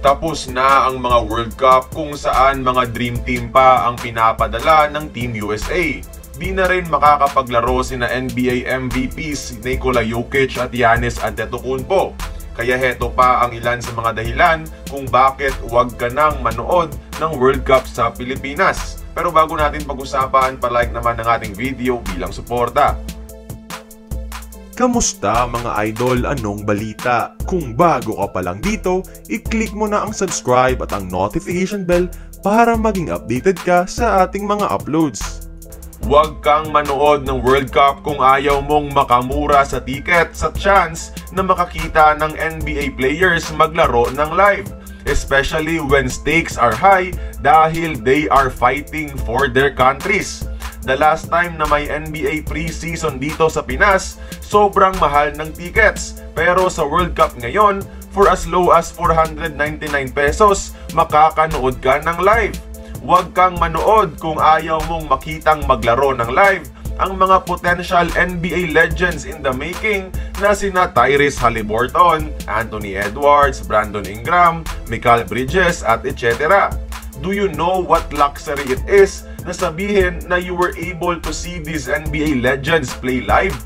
Tapos na ang mga World Cup kung saan mga Dream Team pa ang pinapadala ng Team USA. Di na rin makakapaglaro sina NBA MVPs Nikola Jokic at Giannis Antetokounmpo. Kaya heto pa ang ilan sa mga dahilan kung bakit huwag ka nang manood ng World Cup sa Pilipinas. Pero bago natin pag-usapan, palike naman ang ating video bilang suporta. Kamusta mga idol? Anong balita? Kung bago ka pa lang dito, i-click mo na ang subscribe at ang notification bell para maging updated ka sa ating mga uploads. Huwag kang manood ng World Cup kung ayaw mong makamura sa ticket sa chance na makakita ng NBA players maglaro ng live. Especially when stakes are high dahil they are fighting for their countries. The last time na may NBA preseason dito sa Pinas, sobrang mahal ng tickets. Pero sa World Cup ngayon, for as low as 499 pesos, makakanood ka ng live. Huwag kang manood kung ayaw mong makitang maglaro ng live ang mga potential NBA legends in the making na sina Tyrese Haliburton, Anthony Edwards, Brandon Ingram, Mikal Bridges at etc. Do you know what luxury it is na sabihin na you were able to see these NBA legends play live?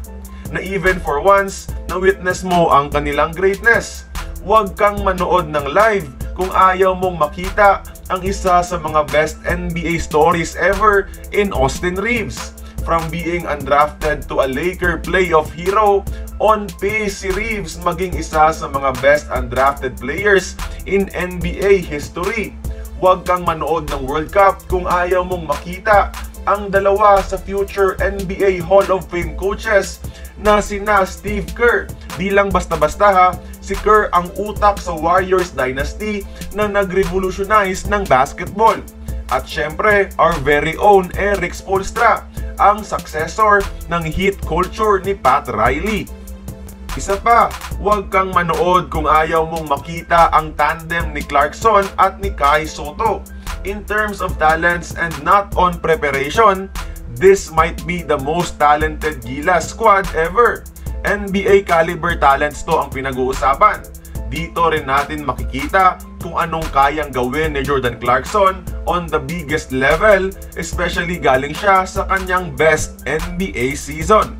Na even for once, na-witness mo ang kanilang greatness. Huwag kang manood ng live kung ayaw mong makita ang isa sa mga best NBA stories ever in Austin Reaves. From being undrafted to a Laker playoff hero, on pace si Reaves maging isa sa mga best undrafted players in NBA history. Huwag kang manood ng World Cup kung ayaw mong makita ang dalawa sa future NBA Hall of Fame coaches na sina Steve Kerr. Di lang basta-basta ha, si Kerr ang utak sa Warriors dynasty na nag-revolutionize ng basketball. At syempre, our very own Erik Spoelstra, ang successor ng Heat culture ni Pat Riley. Isa pa, huwag kang manood kung ayaw mong makita ang tandem ni Clarkson at ni Kai Sotto. In terms of talents and not on preparation, this might be the most talented Gilas squad ever. NBA caliber talents to ang pinag-uusapan. Dito rin natin makikita kung anong kayang gawin ni Jordan Clarkson on the biggest level, especially galing siya sa kanyang best NBA season.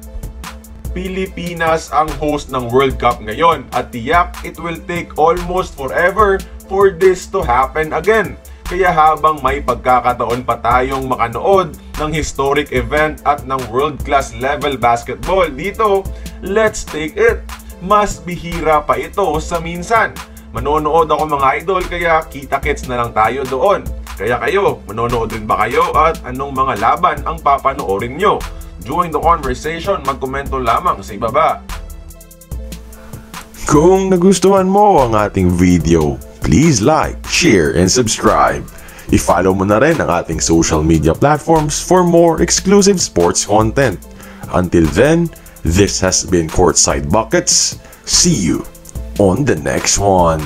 Pilipinas ang host ng World Cup ngayon at tiyak it will take almost forever for this to happen again. Kaya habang may pagkakataon pa tayong makanood ng historic event at ng world-class level basketball dito, let's take it. Mas bihira pa ito sa minsan. Manonood ako mga idol, kaya kita-kits na lang tayo doon. Kaya kayo, manonood rin ba kayo at anong mga laban ang papanoorin nyo? Join the conversation, magkomento lamang sa ibaba. Kung nagustuhan mo ang ating video, please like, share, and subscribe. I-follow mo na rin ang ating social media platforms for more exclusive sports content. Until then, this has been Courtside Buckets. See you on the next one.